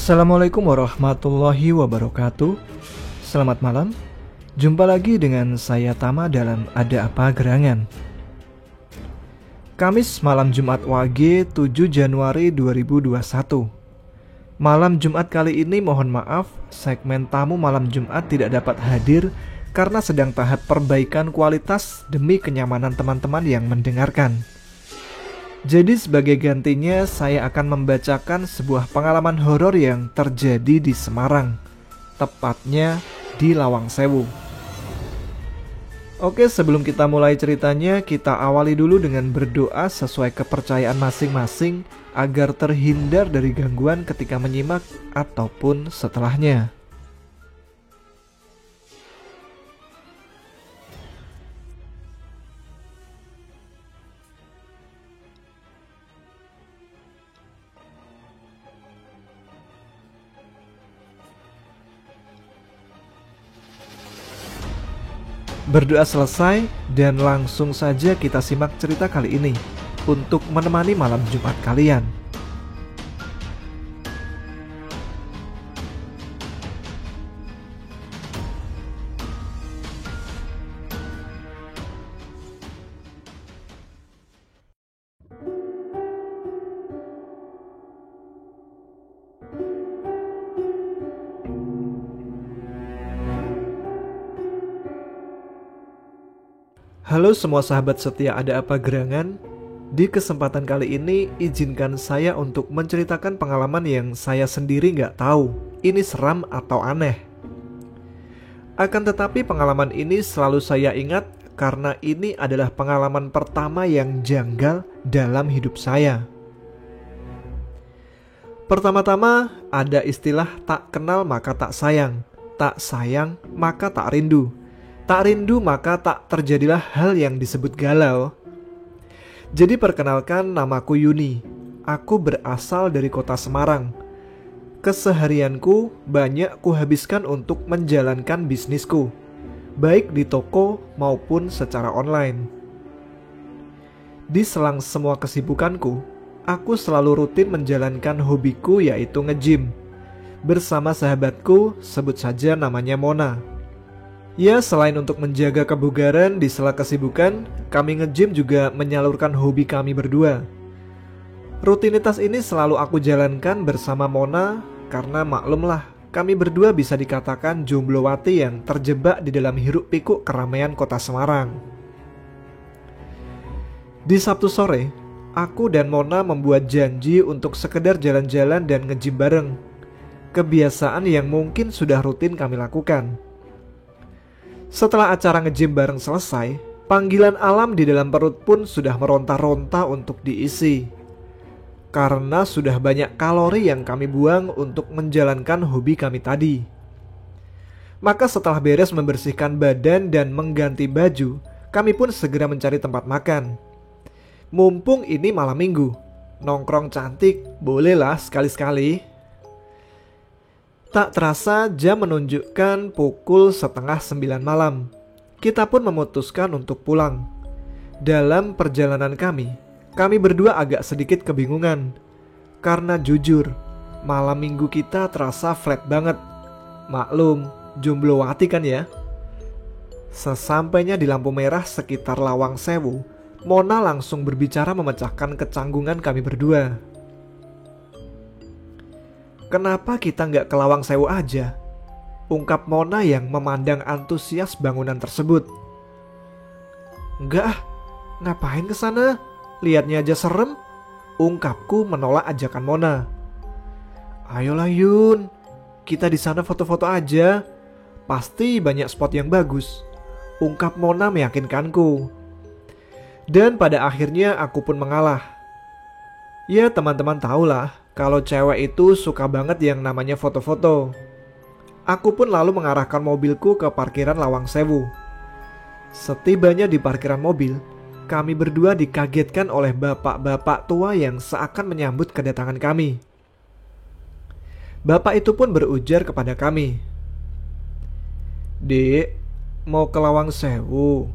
Assalamualaikum warahmatullahi wabarakatuh. Selamat malam. Jumpa lagi dengan saya Tama dalam Ada Apa Gerangan. Kamis malam Jumat Wage 7 Januari 2021. Malam Jumat kali ini mohon maaf, segmen tamu malam Jumat tidak dapat hadir karena sedang tahap perbaikan kualitas demi kenyamanan teman-teman yang mendengarkan. Jadi sebagai gantinya saya akan membacakan sebuah pengalaman horor yang terjadi di Semarang, tepatnya di Lawang Sewu. Oke, sebelum kita mulai ceritanya, kita awali dulu dengan berdoa sesuai kepercayaan masing-masing agar terhindar dari gangguan ketika menyimak ataupun setelahnya. Berdoa selesai dan langsung saja kita simak cerita kali ini untuk menemani malam Jumat kalian. Halo semua sahabat setia Ada Apa Gerangan. Di kesempatan kali ini izinkan saya untuk menceritakan pengalaman yang saya sendiri nggak tahu ini seram atau aneh. Akan tetapi pengalaman ini selalu saya ingat karena ini adalah pengalaman pertama yang janggal dalam hidup saya. Pertama-tama ada istilah tak kenal maka tak sayang maka tak rindu. Tak rindu maka tak terjadilah hal yang disebut galau. Jadi perkenalkan, namaku Yuni. Aku berasal dari kota Semarang. Keseharianku banyak kuhabiskan untuk menjalankan bisnisku, baik di toko maupun secara online. Di selang semua kesibukanku, aku selalu rutin menjalankan hobiku yaitu nge-gym bersama sahabatku, sebut saja namanya Mona. Ya, selain untuk menjaga kebugaran di sela kesibukan, kami nge-gym juga menyalurkan hobi kami berdua. Rutinitas ini selalu aku jalankan bersama Mona karena maklumlah, kami berdua bisa dikatakan jomblowati yang terjebak di dalam hiruk pikuk keramaian kota Semarang. Di Sabtu sore, aku dan Mona membuat janji untuk sekedar jalan-jalan dan nge-gym bareng. Kebiasaan yang mungkin sudah rutin kami lakukan. Setelah acara nge-gym bareng selesai, panggilan alam di dalam perut pun sudah meronta-ronta untuk diisi. Karena sudah banyak kalori yang kami buang untuk menjalankan hobi kami tadi. Maka setelah beres membersihkan badan dan mengganti baju, kami pun segera mencari tempat makan. Mumpung ini malam minggu, nongkrong cantik, bolehlah sekali-sekali. Tak terasa jam menunjukkan pukul 8:30 malam. Kita pun memutuskan untuk pulang. Dalam perjalanan kami berdua agak sedikit kebingungan. Karena jujur, malam minggu kita terasa flat banget. Maklum, jomblowati kan ya. Sesampainya di lampu merah sekitar Lawang Sewu, Mona langsung berbicara memecahkan kecanggungan kami berdua. Kenapa kita nggak ke Lawang Sewu aja? Ungkap Mona yang memandang antusias bangunan tersebut. Enggak, ngapain ke sana? Lihatnya aja serem. Ungkapku menolak ajakan Mona. Ayolah Yun, kita di sana foto-foto aja. Pasti banyak spot yang bagus. Ungkap Mona meyakinkanku. Dan pada akhirnya aku pun mengalah. Ya teman-teman tahulah, kalau cewek itu suka banget yang namanya foto-foto. Aku pun lalu mengarahkan mobilku ke parkiran Lawang Sewu. Setibanya di parkiran mobil, kami berdua dikagetkan oleh bapak-bapak tua yang seakan menyambut kedatangan kami. Bapak itu pun berujar kepada kami. Dek, mau ke Lawang Sewu?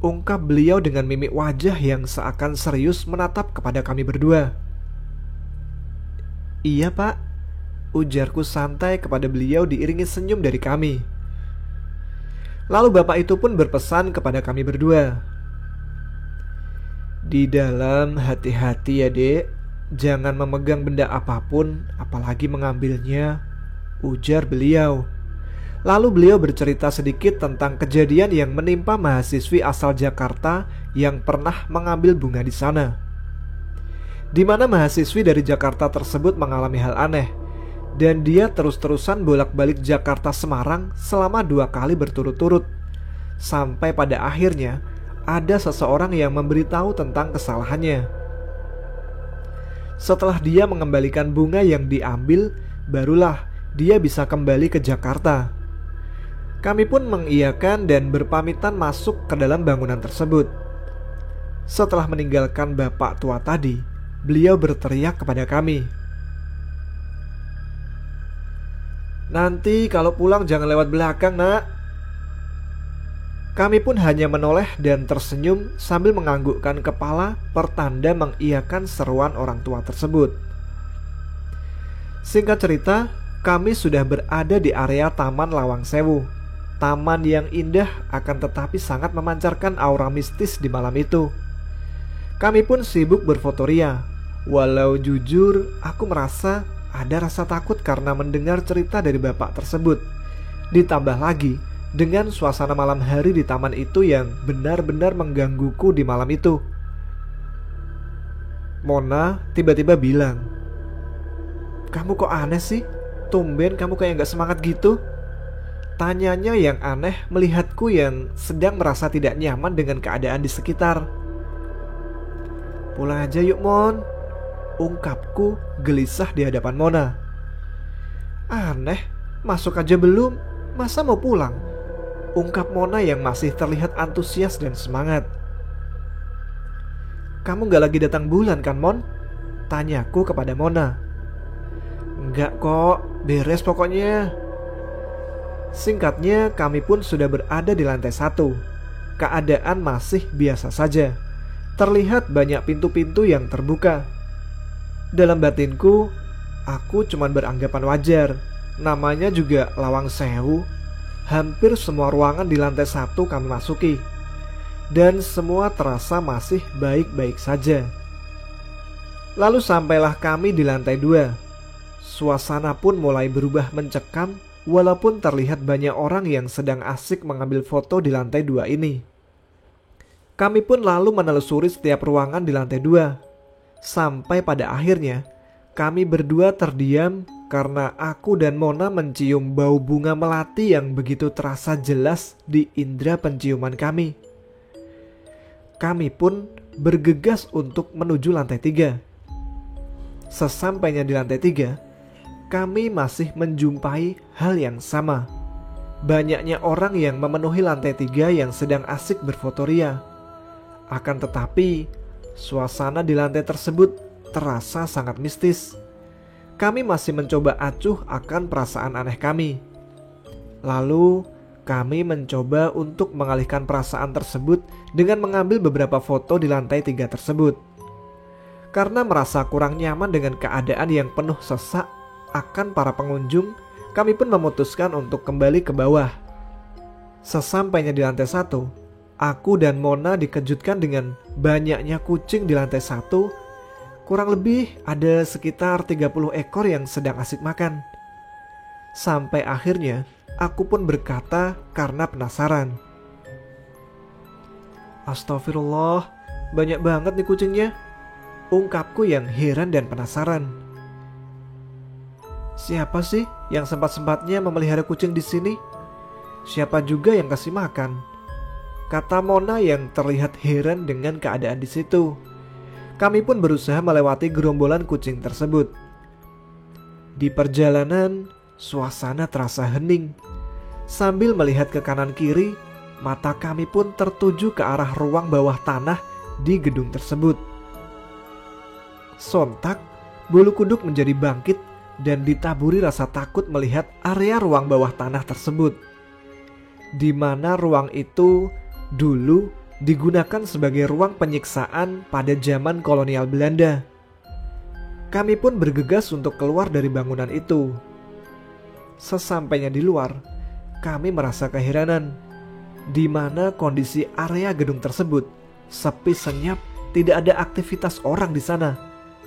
Ungkap beliau dengan mimik wajah yang seakan serius menatap kepada kami berdua. Iya pak, ujarku santai kepada beliau diiringi senyum dari kami. Lalu bapak itu pun berpesan kepada kami berdua. Di dalam hati-hati ya dek, jangan memegang benda apapun, apalagi mengambilnya, ujar beliau. Lalu beliau bercerita sedikit tentang kejadian yang menimpa mahasiswi asal Jakarta yang pernah mengambil bunga di sana, di mana mahasiswi dari Jakarta tersebut mengalami hal aneh, dan dia terus-terusan bolak-balik Jakarta Semarang selama 2 kali berturut-turut, sampai pada akhirnya ada seseorang yang memberitahu tentang kesalahannya. Setelah dia mengembalikan bunga yang diambil, barulah dia bisa kembali ke Jakarta. Kami pun mengiyakan dan berpamitan masuk ke dalam bangunan tersebut. Setelah meninggalkan bapak tua tadi, beliau berteriak kepada kami, "Nanti kalau pulang jangan lewat belakang, nak." Kami pun hanya menoleh dan tersenyum sambil menganggukkan kepala pertanda mengiyakan seruan orang tua tersebut. Singkat cerita, kami sudah berada di area Taman Lawang Sewu. Taman yang indah akan tetapi sangat memancarkan aura mistis di malam itu. Kami pun sibuk berfotoria. Walau jujur, aku merasa ada rasa takut karena mendengar cerita dari bapak tersebut. Ditambah lagi dengan suasana malam hari di taman itu yang benar-benar menggangguku di malam itu. Mona tiba-tiba bilang, "Kamu kok aneh sih? Tumben kamu kayak gak semangat gitu." Tanyanya yang aneh melihatku yang sedang merasa tidak nyaman dengan keadaan di sekitar. "Pulang aja yuk Mon," ungkapku gelisah di hadapan Mona. "Aneh, masuk aja belum, masa mau pulang?" ungkap Mona yang masih terlihat antusias dan semangat. "Kamu gak lagi datang bulan kan Mon?" tanyaku kepada Mona. "Enggak kok, beres pokoknya." Singkatnya, kami pun sudah berada di lantai 1. Keadaan masih biasa saja. Terlihat banyak pintu-pintu yang terbuka. Dalam batinku, aku cuma beranggapan wajar. Namanya juga Lawang Sewu. Hampir semua ruangan di lantai 1 kami masuki, dan semua terasa masih baik-baik saja. Lalu sampailah kami di lantai 2. Suasana pun mulai berubah mencekam, walaupun terlihat banyak orang yang sedang asik mengambil foto di lantai 2 ini. Kami pun lalu menelusuri setiap ruangan di lantai 2. Sampai pada akhirnya kami berdua terdiam karena aku dan Mona mencium bau bunga melati yang begitu terasa jelas di indera penciuman kami. Kami pun bergegas untuk menuju lantai 3. Sesampainya di lantai 3, kami masih menjumpai hal yang sama. Banyaknya orang yang memenuhi lantai 3 yang sedang asik berfotoria. Akan tetapi, suasana di lantai tersebut terasa sangat mistis. Kami masih mencoba acuh akan perasaan aneh kami. Lalu, kami mencoba untuk mengalihkan perasaan tersebut dengan mengambil beberapa foto di lantai 3 tersebut. Karena merasa kurang nyaman dengan keadaan yang penuh sesak akan para pengunjung, kami pun memutuskan untuk kembali ke bawah. Sesampainya di lantai 1, aku dan Mona dikejutkan dengan banyaknya kucing di lantai 1. Kurang lebih ada sekitar 30 ekor yang sedang asik makan. Sampai akhirnya aku pun berkata karena penasaran, "Astagfirullah, banyak banget nih kucingnya," ungkapku yang heran dan penasaran. "Siapa sih yang sempat-sempatnya memelihara kucing di sini? Siapa juga yang kasih makan?" kata Mona yang terlihat heran dengan keadaan di situ. Kami pun berusaha melewati gerombolan kucing tersebut. Di perjalanan, suasana terasa hening. Sambil melihat ke kanan kiri, mata kami pun tertuju ke arah ruang bawah tanah di gedung tersebut. Sontak, bulu kuduk menjadi bangkit dan ditaburi rasa takut melihat area ruang bawah tanah tersebut, di mana ruang itu dulu digunakan sebagai ruang penyiksaan pada zaman kolonial Belanda. Kami pun bergegas untuk keluar dari bangunan itu. Sesampainya di luar, kami merasa keheranan, di mana kondisi area gedung tersebut sepi senyap, tidak ada aktivitas orang di sana,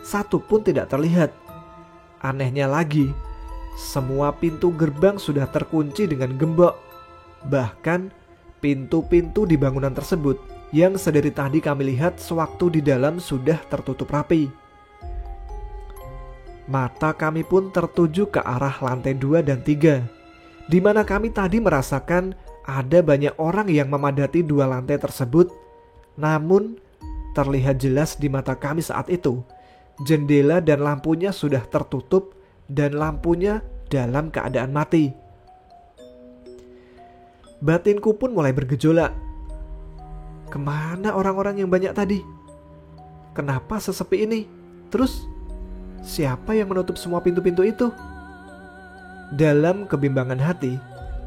satu pun tidak terlihat. Anehnya lagi, semua pintu gerbang sudah terkunci dengan gembok. Bahkan pintu-pintu di bangunan tersebut yang sedari tadi kami lihat sewaktu di dalam sudah tertutup rapi. Mata kami pun tertuju ke arah lantai 2 dan 3, di mana kami tadi merasakan ada banyak orang yang memadati 2 lantai tersebut. Namun terlihat jelas di mata kami saat itu, jendela dan lampunya sudah tertutup dan lampunya dalam keadaan mati. Batinku pun mulai bergejolak. Kemana orang-orang yang banyak tadi? Kenapa sesepi ini? Terus siapa yang menutup semua pintu-pintu itu? Dalam kebimbangan hati,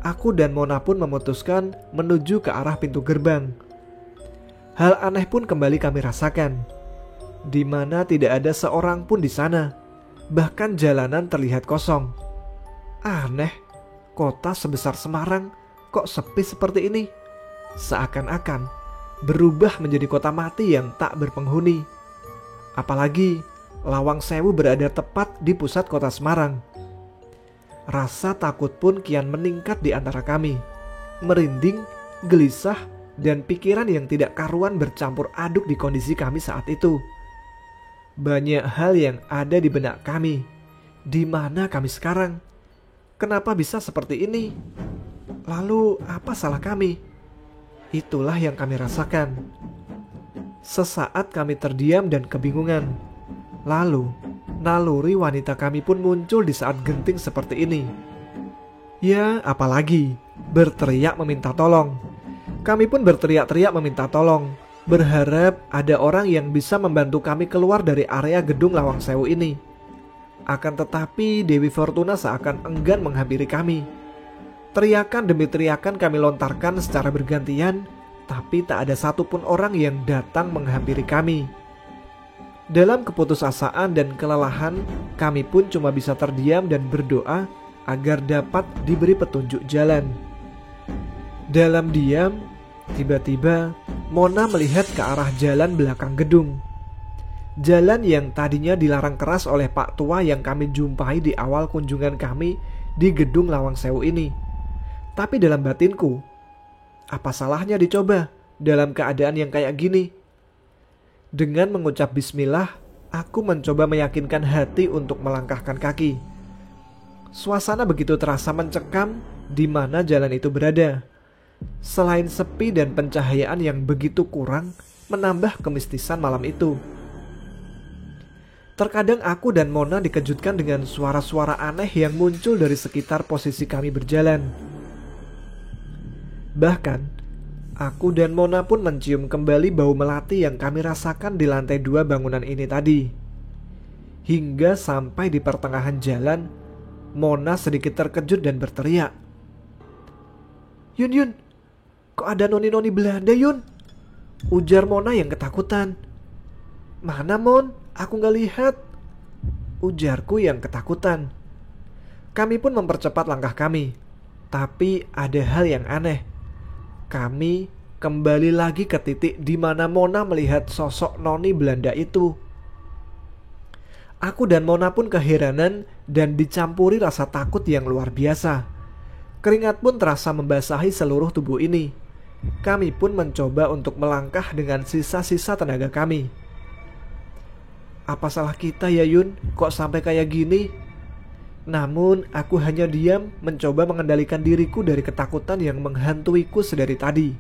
aku dan Mona pun memutuskan menuju ke arah pintu gerbang. Hal aneh pun kembali kami rasakan, di mana tidak ada seorang pun di sana. Bahkan jalanan terlihat kosong. Aneh, kota sebesar Semarang kok sepi seperti ini? Seakan-akan berubah menjadi kota mati yang tak berpenghuni. Apalagi Lawang Sewu berada tepat di pusat kota Semarang. Rasa takut pun kian meningkat di antara kami. Merinding, gelisah, dan pikiran yang tidak karuan bercampur aduk di kondisi kami saat itu. Banyak hal yang ada di benak kami. Di mana kami sekarang? Kenapa bisa seperti ini? Lalu apa salah kami? Itulah yang kami rasakan. Sesaat kami terdiam dan kebingungan. Lalu naluri wanita kami pun muncul di saat genting seperti ini. Ya, apalagi berteriak meminta tolong. Kami pun berteriak-teriak meminta tolong, berharap ada orang yang bisa membantu kami keluar dari area gedung Lawang Sewu ini. Akan tetapi Dewi Fortuna seakan enggan menghampiri kami. Teriakan demi teriakan kami lontarkan secara bergantian, tapi tak ada satupun orang yang datang menghampiri kami. Dalam keputusasaan dan kelelahan, kami pun cuma bisa terdiam dan berdoa agar dapat diberi petunjuk jalan. Dalam diam, tiba-tiba Mona melihat ke arah jalan belakang gedung. Jalan yang tadinya dilarang keras oleh Pak Tua yang kami jumpai di awal kunjungan kami di gedung Lawang Sewu ini. Tapi dalam batinku, apa salahnya dicoba dalam keadaan yang kayak gini? Dengan mengucap bismillah, aku mencoba meyakinkan hati untuk melangkahkan kaki. Suasana begitu terasa mencekam di mana jalan itu berada. Selain sepi dan pencahayaan yang begitu kurang, menambah kemistisan malam itu. Terkadang aku dan Mona dikejutkan dengan suara-suara aneh yang muncul dari sekitar posisi kami berjalan. Bahkan aku dan Mona pun mencium kembali bau melati yang kami rasakan di lantai 2 bangunan ini tadi. Hingga sampai di pertengahan jalan, Mona sedikit terkejut dan berteriak. Yun, kok ada noni-noni Belanda Yun? Ujar Mona yang ketakutan. Mana Mon? Aku gak lihat. Ujarku yang ketakutan. Kami pun mempercepat langkah kami. Tapi ada hal yang aneh. Kami kembali lagi ke titik di mana Mona melihat sosok noni Belanda itu. Aku dan Mona pun keheranan dan dicampuri rasa takut yang luar biasa. Keringat pun terasa membasahi seluruh tubuh ini. Kami pun mencoba untuk melangkah dengan sisa-sisa tenaga kami. Apa salah kita ya Yun? Kok sampai kayak gini? Namun aku hanya diam mencoba mengendalikan diriku dari ketakutan yang menghantuiku sedari tadi.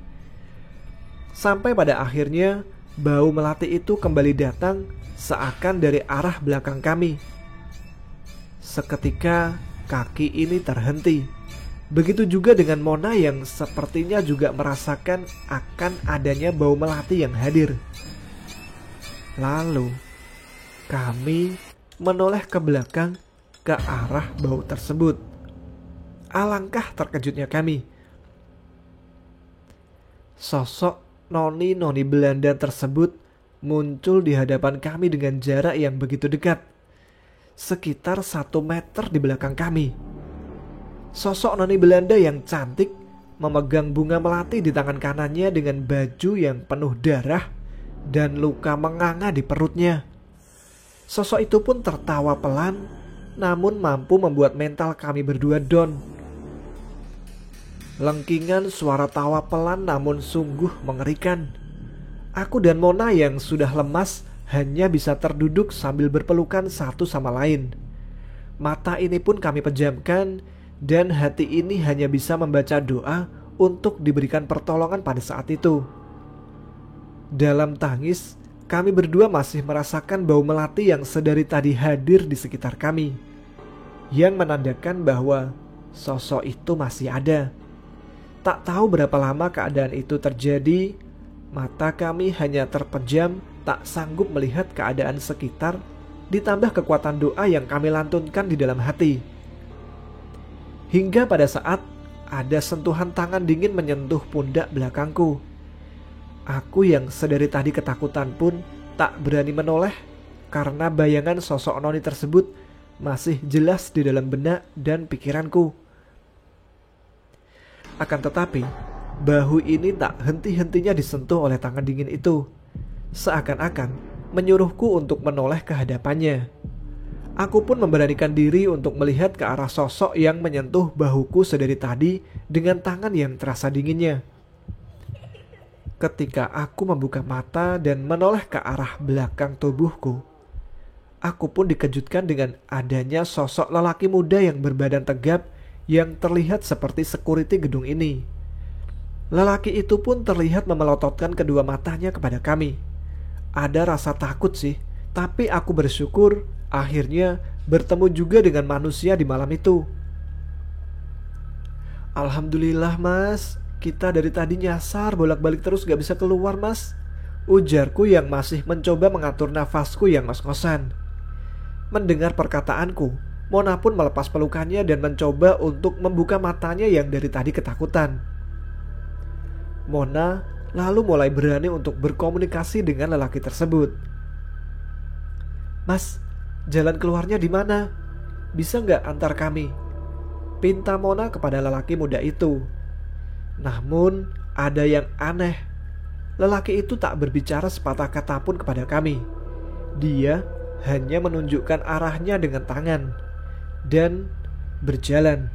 Sampai pada akhirnya bau melati itu kembali datang seakan dari arah belakang kami. Seketika kaki ini terhenti. Begitu juga dengan Mona yang sepertinya juga merasakan akan adanya bau melati yang hadir. Lalu kami menoleh ke belakang ke arah bau tersebut. Alangkah terkejutnya kami. Sosok noni-noni Belanda tersebut muncul di hadapan kami dengan jarak yang begitu dekat. sekitar 1 meter di belakang kami. Sosok noni Belanda yang cantik memegang bunga melati di tangan kanannya dengan baju yang penuh darah dan luka menganga di perutnya. Sosok itu pun tertawa pelan, namun mampu membuat mental kami berdua down. Lengkingan suara tawa pelan namun sungguh mengerikan. Aku dan Mona yang sudah lemas hanya bisa terduduk sambil berpelukan satu sama lain. Mata ini pun kami pejamkan dan hati ini hanya bisa membaca doa untuk diberikan pertolongan pada saat itu. Dalam tangis, kami berdua masih merasakan bau melati yang sedari tadi hadir di sekitar kami, yang menandakan bahwa sosok itu masih ada. Tak tahu berapa lama keadaan itu terjadi, mata kami hanya terpejam, tak sanggup melihat keadaan sekitar, ditambah kekuatan doa yang kami lantunkan di dalam hati. Hingga pada saat ada sentuhan tangan dingin menyentuh pundak belakangku. Aku yang sedari tadi ketakutan pun tak berani menoleh karena bayangan sosok noni tersebut masih jelas di dalam benak dan pikiranku. Akan tetapi, bahu ini tak henti-hentinya disentuh oleh tangan dingin itu, seakan-akan menyuruhku untuk menoleh ke hadapannya. Aku pun memberanikan diri untuk melihat ke arah sosok yang menyentuh bahuku sedari tadi dengan tangan yang terasa dinginnya. Ketika aku membuka mata dan menoleh ke arah belakang tubuhku, aku pun dikejutkan dengan adanya sosok lelaki muda yang berbadan tegap yang terlihat seperti security gedung ini. Lelaki itu pun terlihat memelototkan kedua matanya kepada kami. Ada rasa takut sih, tapi aku bersyukur akhirnya bertemu juga dengan manusia di malam itu. Alhamdulillah mas, kita dari tadi nyasar bolak-balik terus gak bisa keluar mas, ujarku yang masih mencoba mengatur nafasku yang ngos-ngosan. Mendengar perkataanku, Mona pun melepas pelukannya dan mencoba untuk membuka matanya yang dari tadi ketakutan. Mona lalu mulai berani untuk berkomunikasi dengan lelaki tersebut. Mas, jalan keluarnya di mana? Bisa nggak antar kami? Pinta Mona kepada lelaki muda itu. Namun ada yang aneh. Lelaki itu tak berbicara sepatah kata pun kepada kami. Dia hanya menunjukkan arahnya dengan tangan dan berjalan.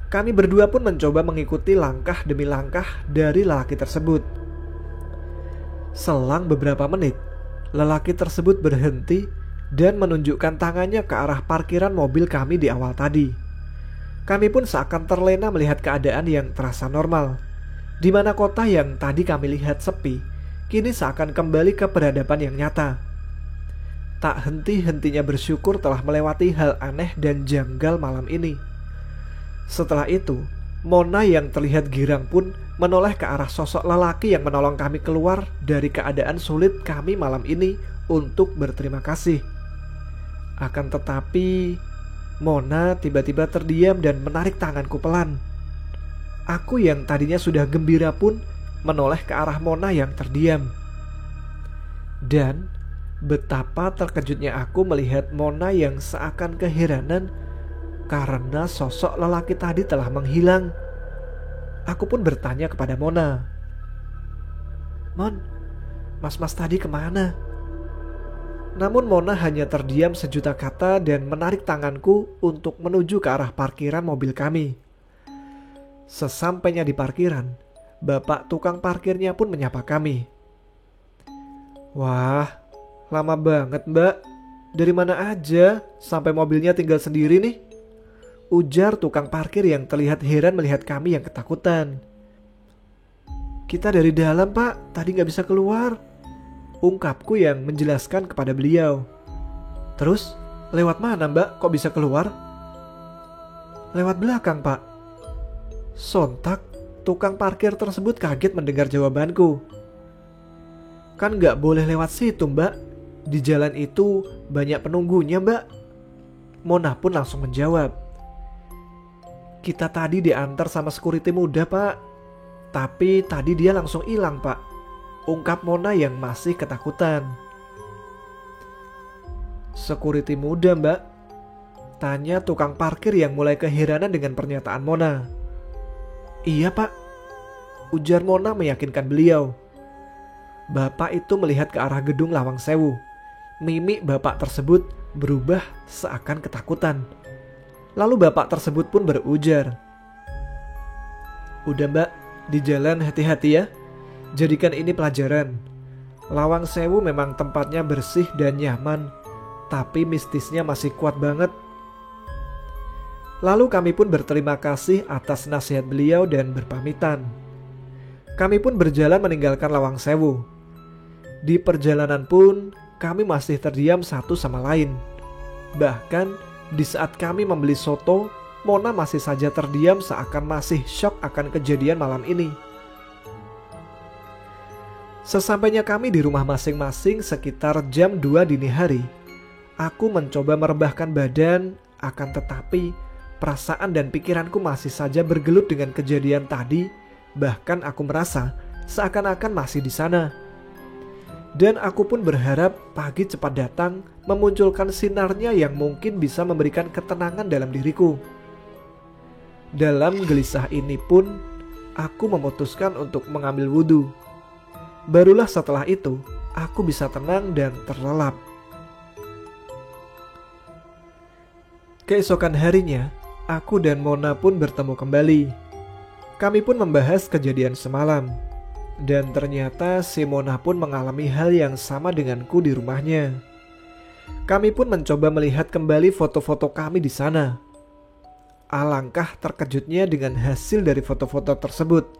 Kami berdua pun mencoba mengikuti langkah demi langkah dari lelaki tersebut. Selang beberapa menit, lelaki tersebut berhenti dan menunjukkan tangannya ke arah parkiran mobil kami di awal tadi. Kami pun seakan terlena melihat keadaan yang terasa normal, di mana kota yang tadi kami lihat sepi, kini seakan kembali ke peradaban yang nyata. Tak henti-hentinya bersyukur telah melewati hal aneh dan janggal malam ini. Setelah itu, Mona yang terlihat girang pun menoleh ke arah sosok lelaki yang menolong kami keluar dari keadaan sulit kami malam ini untuk berterima kasih. Akan tetapi, Mona tiba-tiba terdiam dan menarik tanganku pelan. Aku yang tadinya sudah gembira pun menoleh ke arah Mona yang terdiam. Dan betapa terkejutnya aku melihat Mona yang seakan keheranan karena sosok lelaki tadi telah menghilang. Aku pun bertanya kepada Mona, Mon, mas-mas tadi kemana? Namun Mona hanya terdiam sejuta kata dan menarik tanganku untuk menuju ke arah parkiran mobil kami. Sesampainya di parkiran, bapak tukang parkirnya pun menyapa kami. Wah, lama banget mbak, dari mana aja sampai mobilnya tinggal sendiri nih? Ujar tukang parkir yang terlihat heran melihat kami yang ketakutan. Kita dari dalam pak, tadi gak bisa keluar, ungkapku yang menjelaskan kepada beliau. Terus lewat mana mbak kok bisa keluar? Lewat belakang pak. Sontak tukang parkir tersebut kaget mendengar jawabanku. Kan gak boleh lewat situ mbak, di jalan itu banyak penunggunya mbak. Mona pun langsung menjawab, kita tadi diantar sama security muda pak, tapi tadi dia langsung hilang pak, ungkap Mona yang masih ketakutan. Security muda, Mbak, tanya tukang parkir yang mulai keheranan dengan pernyataan Mona. Iya, Pak, ujar Mona meyakinkan beliau. Bapak itu melihat ke arah gedung Lawang Sewu. Mimik bapak tersebut berubah seakan ketakutan. Lalu bapak tersebut pun berujar, "Udah, Mbak, di jalan hati-hati ya. Jadikan ini pelajaran. Lawang Sewu memang tempatnya bersih dan nyaman, tapi mistisnya masih kuat banget." Lalu kami pun berterima kasih atas nasihat beliau dan berpamitan. Kami pun berjalan meninggalkan Lawang Sewu. Di perjalanan pun kami masih terdiam satu sama lain. Bahkan di saat kami membeli soto, Mona masih saja terdiam seakan masih syok akan kejadian malam ini. Sesampainya kami di rumah masing-masing sekitar jam 2 dini hari, aku mencoba merebahkan badan, akan tetapi perasaan dan pikiranku masih saja bergelut dengan kejadian tadi. Bahkan aku merasa seakan-akan masih di sana. Dan aku pun berharap pagi cepat datang, memunculkan sinarnya yang mungkin bisa memberikan ketenangan dalam diriku. Dalam gelisah ini pun, aku memutuskan untuk mengambil wudhu. Barulah setelah itu, aku bisa tenang dan terlelap. Keesokan harinya, aku dan Mona pun bertemu kembali. Kami pun membahas kejadian semalam. Dan ternyata si Mona pun mengalami hal yang sama denganku di rumahnya. Kami pun mencoba melihat kembali foto-foto kami di sana. Alangkah terkejutnya dengan hasil dari foto-foto tersebut.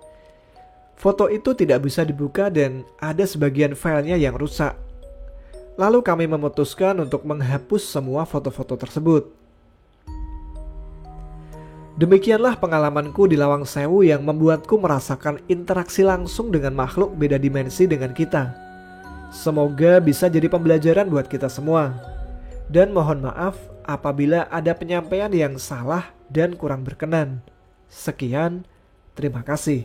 Foto itu tidak bisa dibuka dan ada sebagian filenya yang rusak. Lalu kami memutuskan untuk menghapus semua foto-foto tersebut. Demikianlah pengalamanku di Lawang Sewu yang membuatku merasakan interaksi langsung dengan makhluk beda dimensi dengan kita. Semoga bisa jadi pembelajaran buat kita semua. Dan mohon maaf apabila ada penyampaian yang salah dan kurang berkenan. Sekian, terima kasih.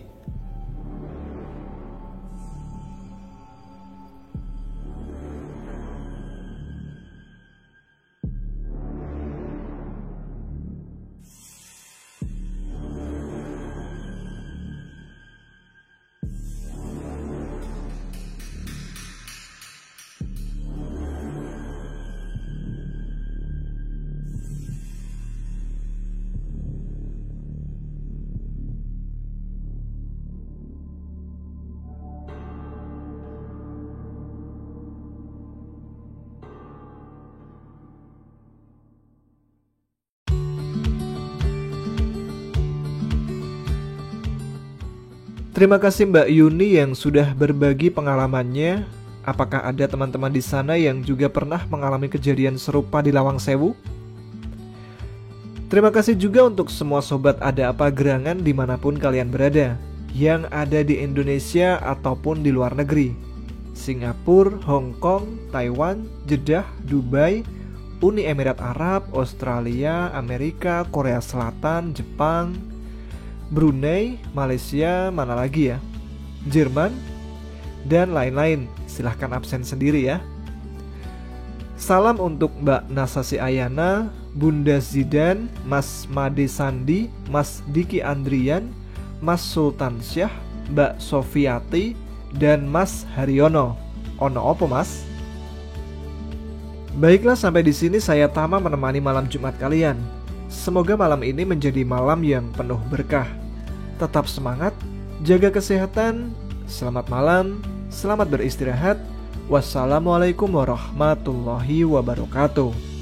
Terima kasih Mbak Yuni yang sudah berbagi pengalamannya. Apakah ada teman-teman di sana yang juga pernah mengalami kejadian serupa di Lawang Sewu? Terima kasih juga untuk semua sobat Ada Apa Gerangan dimanapun kalian berada, yang ada di Indonesia ataupun di luar negeri, Singapura, Hong Kong, Taiwan, Jeddah, Dubai, Uni Emirat Arab, Australia, Amerika, Korea Selatan, Jepang, Brunei, Malaysia, mana lagi ya, Jerman, dan lain-lain. Silahkan absen sendiri ya. Salam untuk Mbak Nasasi Ayana, Bunda Zidan, Mas Made Sandi, Mas Diki Andrian, Mas Sultan Syah, Mbak Sofiati, dan Mas Haryono. Ono opo Mas? Baiklah, sampai di sini saya Tama menemani malam Jumat kalian. Semoga malam ini menjadi malam yang penuh berkah. Tetap semangat, jaga kesehatan, selamat malam, selamat beristirahat. Wassalamualaikum warahmatullahi wabarakatuh.